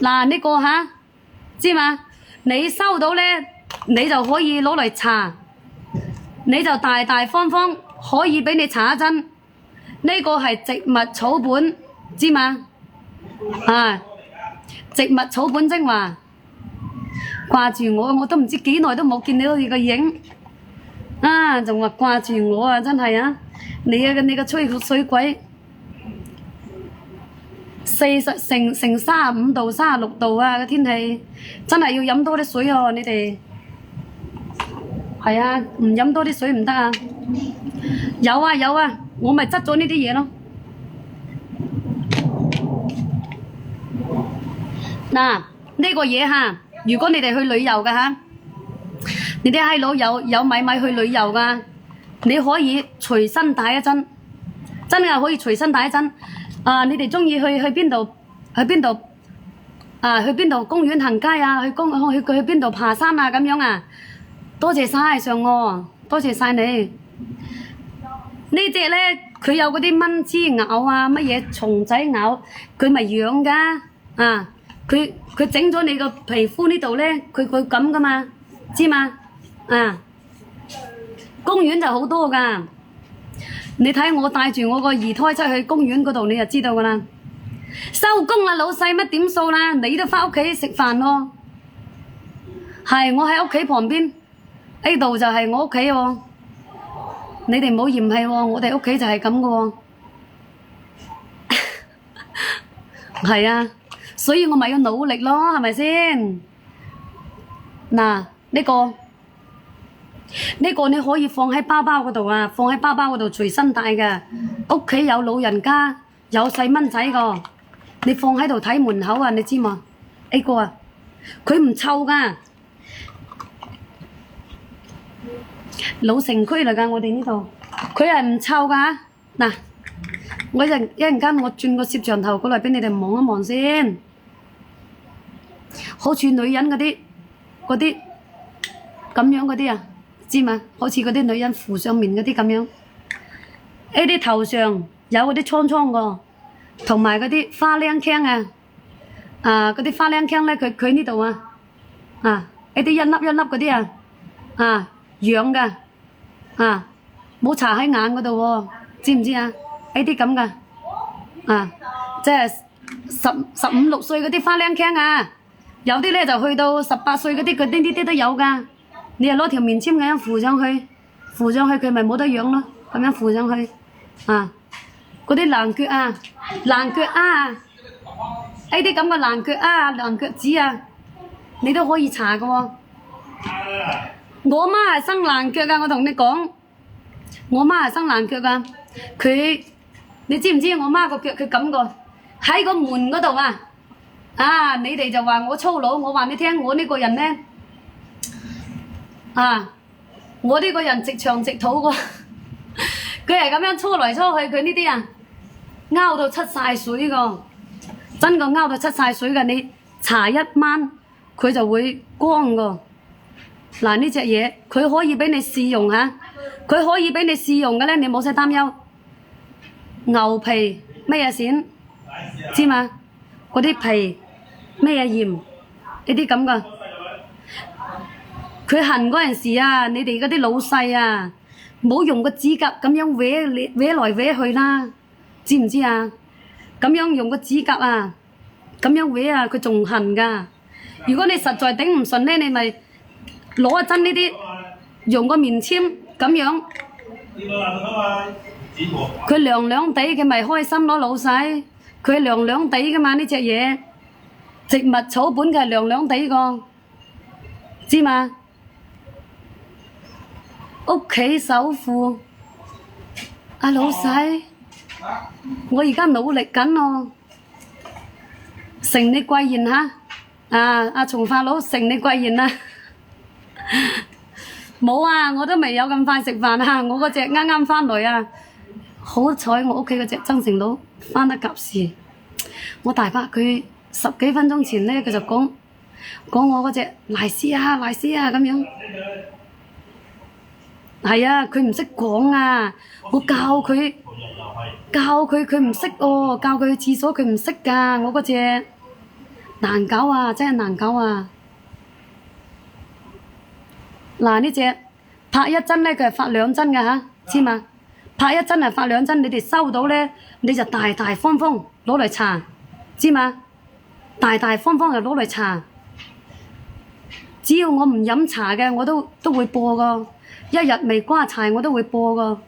嗱呢個吓，知嘛？你收到咧，你就可以攞嚟搽，你就大大方方可以俾你搽一針。呢個係植物草本，知嘛？啊，植物草本精華，掛住我都唔知幾耐都冇見到你個影，啊，仲話掛住我啊，真係啊！你個吹水鬼成35度、36度啊！個天氣真係要飲多啲水哦，你哋係啊，唔飲多啲水唔得啊！有啊有啊，我咪執咗呢啲嘢咯。嗱，呢個嘢嚇，如果你哋去旅遊㗎嚇，你啲閪佬有米去旅遊㗎，你可以隨身帶一針，真係可以隨身帶一針。啊，你哋中意去邊度？去邊度？啊，去邊度公園行街啊？去邊度爬山啊？咁樣啊？多謝晒上我，多謝晒你。呢隻咧，佢有嗰啲蚊滋咬啊，乜嘢蟲仔咬，佢咪養㗎啊！佢整咗你個皮膚呢度咧，佢咁㗎嘛，知嘛？啊，公園就好多㗎。你睇我帶住我個二胎出去公園嗰度，你就知道㗎啦。收工啦，老細乜點數啦？你都返屋企食飯咯。係，我喺屋企旁邊，呢度就係我屋企喎。你哋唔好嫌棄喎，我哋屋企就係咁嘅喎。係啊，所以我咪要努力咯，係咪先？嗱，呢個你可以放喺包包嗰度啊，放喺包包嗰度隨身帶嘅。屋企有老人家，有細蚊仔個，你放喺度睇門口啊，你知嘛？呢個啊，佢唔臭㗎，老城區嚟㗎，我哋呢度，佢係唔臭㗎。嗱，我一陣間我轉個攝像頭過嚟俾你哋望一望先，好似女人嗰啲咁樣嗰啲啊。知嘛？好似嗰啲女人敷上面嗰啲咁樣，呢啲頭上有嗰啲瘡瘡個，同埋嗰啲花靚傾啊，嗰啲花靚傾咧，佢呢度啊，呢啲一粒一粒嗰啲啊，癢噶，冇搽喺眼嗰度喎，知唔知啊？呢啲咁噶，即係15、16歲嗰啲花靚傾啊，有啲咧就去到18歲嗰啲，佢呢啲都有噶。你又攞條棉籤咁樣敷上去佢咪冇得養咯，咁樣敷上去，嗰啲爛腳啊，呢啲咁嘅爛腳啊、爛腳趾啊，你都可以搽㗎喎。我媽係生爛腳㗎，我同你講，我媽係生爛腳㗎，你知唔知我媽個腳佢咁個喺個門嗰度啊，你哋就話我粗魯，我話你聽，我呢個人咧。我呢個人直腸直肚個，佢係咁樣搓來搓去，佢呢啲拗到出晒水個，真個拗到出晒水嘅，你搽一晚佢就會光個。嗱，呢隻嘢佢可以俾你試用嚇，佢可以俾你試用嘅咧，你冇使擔憂。牛皮咩嘢線，知嘛？嗰啲皮咩嘢鹽，呢啲咁噶。佢痕嗰陣時啊，你哋嗰啲老細啊，唔好用個指甲咁樣搲來搲去啦，知唔知啊？咁樣用個指甲啊，咁樣搲啊，佢仲痕㗎。如果你實在頂唔順咧，你咪攞一針呢啲，用個棉籤咁樣，佢涼涼地，佢咪開心咯，老細。佢係涼涼地㗎嘛，呢隻嘢，植物草本嘅係涼涼地個，知嘛？屋企首富，老細，我而家努力緊咯，承你貴言嚇，阿從化佬承你貴言啦，冇啊，我都未有咁快食飯啊，我嗰隻啱啱返來啊，好彩我屋企嗰隻增城佬返得及時，我大伯佢10幾分鐘前咧，佢就講我嗰隻賴絲啊咁樣。係啊，佢唔識講啊，我教佢，佢唔識哦，教佢去廁所佢唔識㗎，我嗰隻難搞啊，真係難搞啊！嗱，呢隻拍一針咧，佢係發兩針嘅嚇，知嘛？拍一針係發兩針，你哋收到咧，你就大大方方攞嚟搽，知嘛？大大方方就攞嚟搽。只要我唔飲茶嘅，我都會播噶。一日未瓜柴我都會播噶。